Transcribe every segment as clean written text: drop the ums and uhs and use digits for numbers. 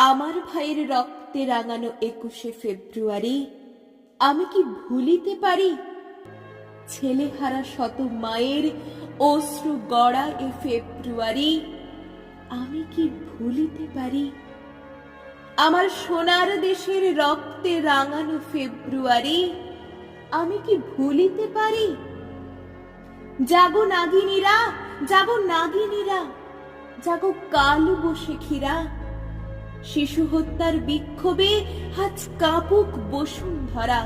আমার ভাইয়ের রক্তে রাঙানো 21শে ফেব্রুয়ারি আমি কি ভুলিতে পারি? ছেলেহারা শত মায়ের অশ্রু গড়া এ ফেব্রুয়ারি আমি কি ভুলিতে পারি? আমার সোনার দেশের রক্তে রাঙানো ফেব্রুয়ারি আমি কি ভুলিতে পারি? জাগো নাগিনীরা, জাগো নাগিনীরা, জাগো কাল বৈশাখীরা, শিশু হত্যার বিক্ষোভে আজ কাঁপুক বসুন্ধরা।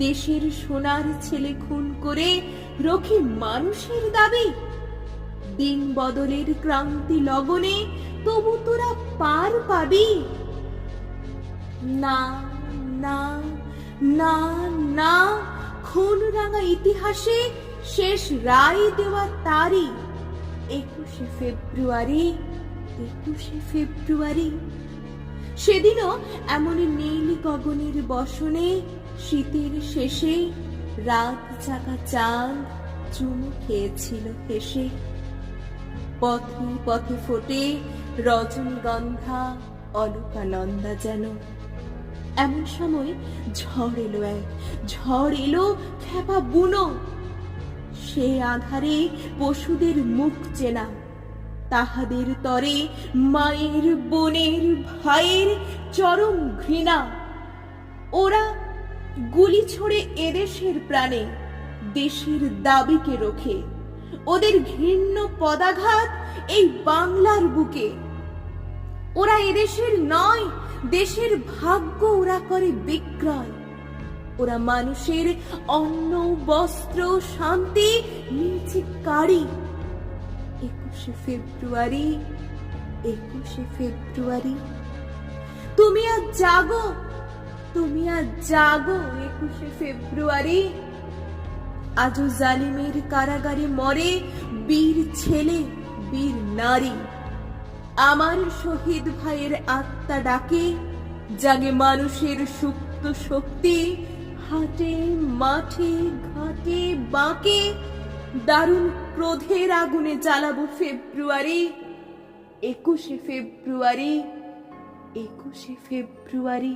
দেশের সোনার ছেলে খুন করে রক্ষে মানুষের দাবি। দিন বদলের ক্রান্তি লগনে তবু তোরা পার পাবি। না না না না, খুন রাঙা ইতিহাসে শেষ রায় দেওয়া তারই 21শে ফেব্রুয়ারি, 21শে ফেব্রুয়ারি। সেদিনও এমন নীল গগনের বসনে শীতের শেষে রাত জাগা চাঁদ চুমু খেয়েছিল হেসে। পথে পথে ফোটে রজনীগন্ধা অলকানন্দা যেন। এমন সময় ঝড় এলো, ঝড় এলো খেপা বুনো। সে আধারে পশুদের মুখ চেনা, তাহাদের তরে মায়ের বোনের ভাইয়ের চরম ঘৃণা। ওরা গুলি ছোড়ে এদেশের প্রাণে, দেশের দাবিকে রোখে। ওদের ঘৃণ্য পদাঘাত এই বাংলার বুকে। ওরা এদেশের নয়, দেশের ভাগ্য ওরা করে বিক্রয়। ওরা মানুষের অন্ন বস্ত্র শান্তি নিচে কাড়ি। 21শে ফেব্রুয়ারি, 21শে ফেব্রুয়ারি। তুমি আজ জাগো, তুমি আজ জাগো 21শে ফেব্রুয়ারি। আজও জালিমের কারাগারে মরে বীর ছেলে, বীর নারী। আমার শহীদ ভাইয়ের আত্মা ডাকে, জাগে মানুষের সুপ্ত শক্তি। হাটে মাঠে ঘাটে বাঁকে দারুণ ক্রোধের আগুনে জ্বালাবো ফেব্রুয়ারি, 21শে ফেব্রুয়ারি, 21শে ফেব্রুয়ারি।